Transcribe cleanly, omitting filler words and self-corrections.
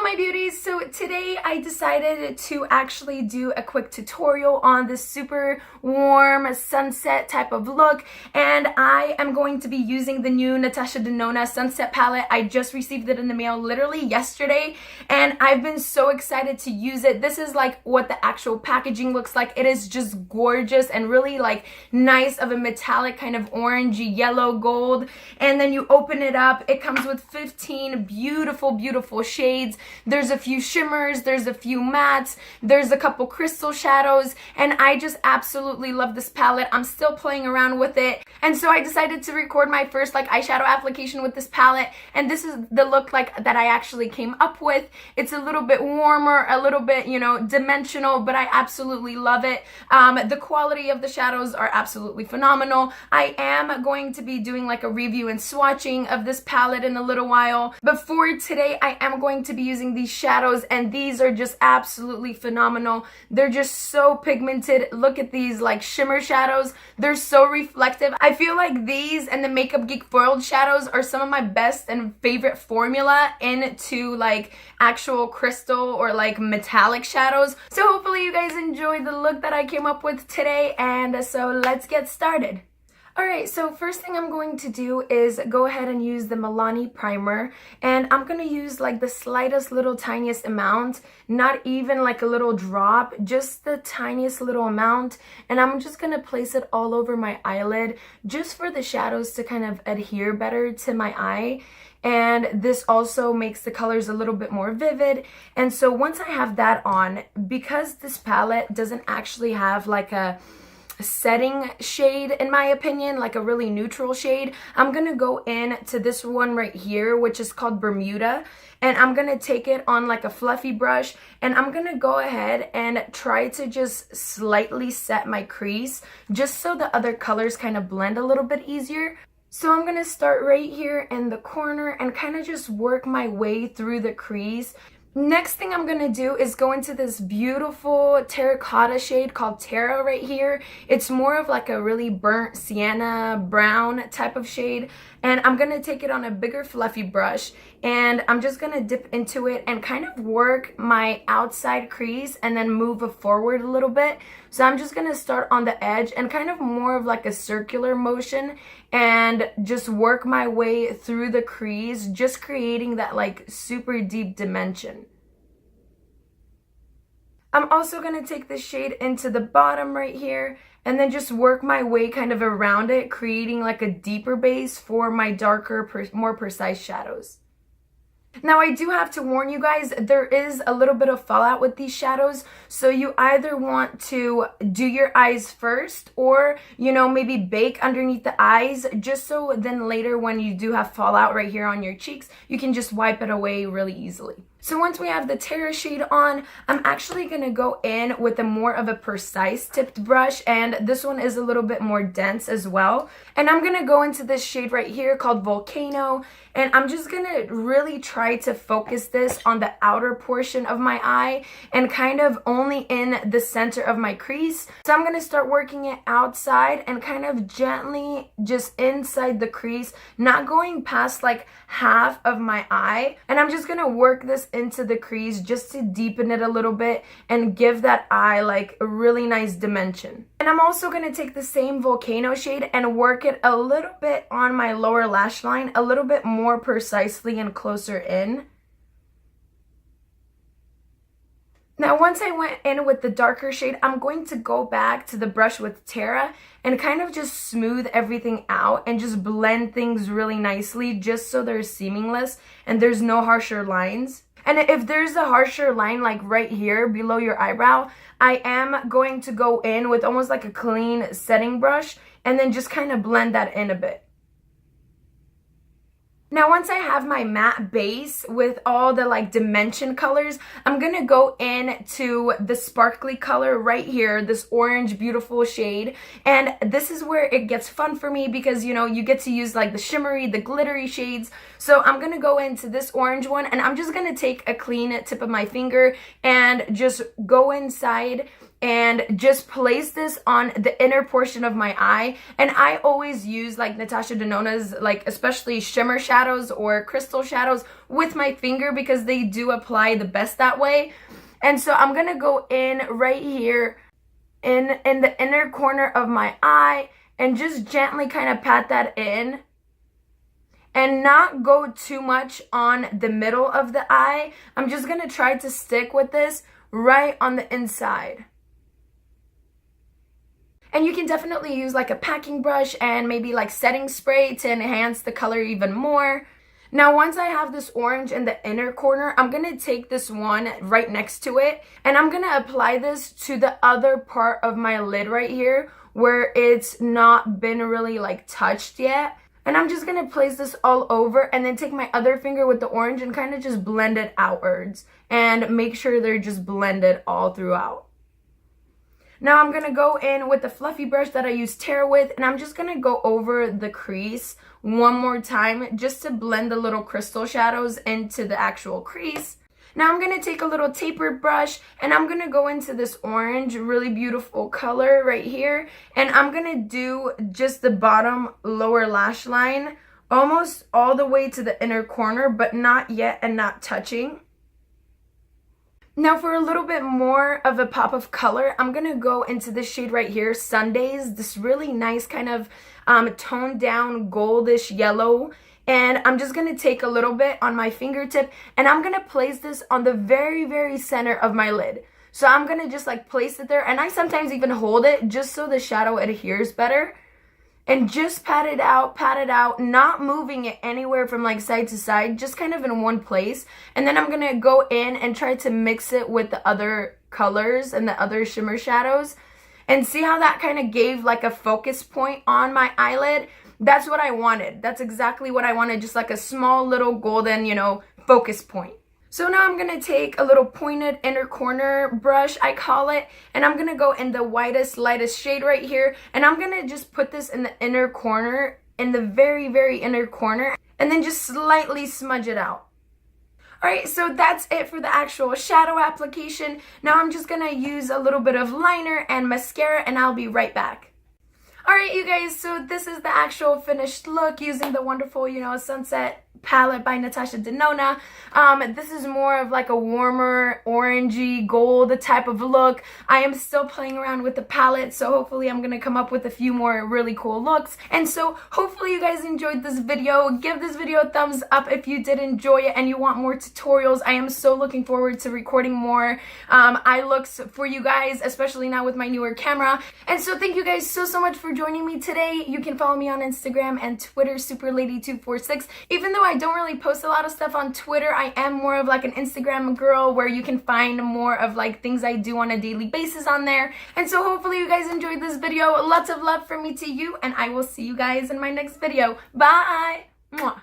my beauties. So today I decided to actually do a quick tutorial on this super warm sunset type of look, and I am going to be using the new Natasha Denona sunset palette. I just received it in the mail literally yesterday and I've been so excited to use it. This is like what the actual packaging looks like. It is just gorgeous and really like nice of a metallic kind of orangey yellow gold, and then you open it up. It comes with 15 beautiful shades. There's a few shimmers, there's a few mattes, there's a couple crystal shadows, and I just absolutely love this palette. I'm still playing around with it, and so I decided to record my first like eyeshadow application with this palette, and this is the look like that I actually came up with. It's a little bit warmer, a little bit, you know, dimensional, but I absolutely love it. The quality of the shadows are absolutely phenomenal. I am going to be doing like a review and swatching of this palette in a little while, but for today I am going to be using these shadows, and these are just absolutely phenomenal. They're just so pigmented. Look at these like shimmer shadows. They're so reflective. I feel like these and the Makeup Geek foiled shadows are some of my best and favorite formula into like actual crystal or like metallic shadows. So hopefully you guys enjoyed the look that I came up with today, and so let's get started. Alright, so first thing I'm going to do is go ahead and use the Milani primer, and I'm going to use like the slightest little tiniest amount, not even like a little drop, just the tiniest little amount, and I'm just going to place it all over my eyelid just for the shadows to kind of adhere better to my eye. And this also makes the colors a little bit more vivid. And so once I have that on, because this palette doesn't actually have like a setting shade, in my opinion, like a really neutral shade, I'm gonna go in to this one right here, which is called Bermuda, and I'm gonna take it on like a fluffy brush, and I'm gonna go ahead and try to just slightly set my crease just so the other colors kind of blend a little bit easier. So I'm gonna start right here in the corner and kind of just work my way through the crease. Next thing I'm going to do is go into this beautiful terracotta shade called Terra right here. It's more of like a really burnt sienna brown type of shade, and I'm going to take it on a bigger fluffy brush, and I'm just going to dip into it and kind of work my outside crease and then move it forward a little bit. So I'm just going to start on the edge and kind of more of like a circular motion and just work my way through the crease, just creating that like super deep dimension. I'm also going to take this shade into the bottom right here and then just work my way kind of around it, creating like a deeper base for my darker, more precise shadows. Now I do have to warn you guys, there is a little bit of fallout with these shadows, so you either want to do your eyes first, or, you know, maybe bake underneath the eyes, just so then later when you do have fallout right here on your cheeks, you can just wipe it away really easily. So once we have the Terra shade on, I'm actually going to go in with a more of a precise tipped brush, and this one is a little bit more dense as well. And I'm going to go into this shade right here called Volcano, and I'm just going to really try to focus this on the outer portion of my eye and kind of only in the center of my crease. So I'm going to start working it outside and kind of gently just inside the crease, not going past like half of my eye. And I'm just going to work this into the crease just to deepen it a little bit and give that eye like a really nice dimension. And I'm also going to take the same Volcano shade and work it a little bit on my lower lash line, a little bit more precisely and closer in. Now once I went in with the darker shade, I'm going to go back to the brush with Terra and kind of just smooth everything out and just blend things really nicely, just so they're seamless and there's no harsher lines. And if there's a harsher line like right here below your eyebrow, I am going to go in with almost like a clean setting brush and then just kind of blend that in a bit. Now once I have my matte base with all the like dimension colors, I'm gonna go in to the sparkly color right here, this orange beautiful shade, and this is where it gets fun for me because, you know, you get to use like the shimmery, the glittery shades. So I'm gonna go into this orange one, and I'm just gonna take a clean tip of my finger and just go inside and just place this on the inner portion of my eye. And I always use like Natasha Denona's, like especially shimmer shadows or crystal shadows with my finger because they do apply the best that way. And so I'm gonna go in right here in the inner corner of my eye and just gently kind of pat that in. And not go too much on the middle of the eye. I'm just gonna try to stick with this right on the inside. And you can definitely use like a packing brush and maybe like setting spray to enhance the color even more. Now, once I have this orange in the inner corner, I'm gonna take this one right next to it and I'm gonna apply this to the other part of my lid right here where it's not been really like touched yet. And I'm just gonna place this all over and then take my other finger with the orange and kind of just blend it outwards and make sure they're just blended all throughout. Now I'm gonna go in with the fluffy brush that I use Terra with and I'm just gonna go over the crease one more time just to blend the little crystal shadows into the actual crease. Now I'm gonna take a little tapered brush and I'm gonna go into this orange, really beautiful color right here. And I'm gonna do just the bottom lower lash line, almost all the way to the inner corner, but not yet and not touching. Now for a little bit more of a pop of color, I'm gonna go into this shade right here, Sundays, this really nice kind of toned down goldish yellow. And I'm just gonna take a little bit on my fingertip and I'm gonna place this on the very, very center of my lid. So I'm gonna just like place it there and I sometimes even hold it just so the shadow adheres better. And just pat it out, not moving it anywhere from like side to side, just kind of in one place. And then I'm gonna go in and try to mix it with the other colors and the other shimmer shadows. And see how that kind of gave like a focus point on my eyelid? That's what I wanted. That's exactly what I wanted, just like a small little golden, you know, focus point. So now I'm gonna take a little pointed inner corner brush, I call it, and I'm gonna go in the whitest, lightest shade right here, and I'm gonna just put this in the inner corner, in the very, very inner corner, and then just slightly smudge it out. Alright, so that's it for the actual shadow application. Now I'm just gonna use a little bit of liner and mascara, and I'll be right back. Alright, you guys, so this is the actual finished look using the wonderful, you know, Sunset palette by Natasha Denona. This is more of like a warmer orangey gold type of look. I am still playing around with the palette, so hopefully I'm gonna come up with a few more really cool looks. And so hopefully you guys enjoyed this video. Give this video a thumbs up if you did enjoy it and you want more tutorials. I am so looking forward to recording more eye looks for you guys, especially now with my newer camera. And so thank you guys so much for joining me today. You can follow me on Instagram and Twitter, superlady246. Even though I don't really post a lot of stuff on Twitter, I am more of like an Instagram girl where you can find more of like things I do on a daily basis on there. And so hopefully you guys enjoyed this video. Lots of love from me to you, and I will see you guys in my next video. Bye! Mwah.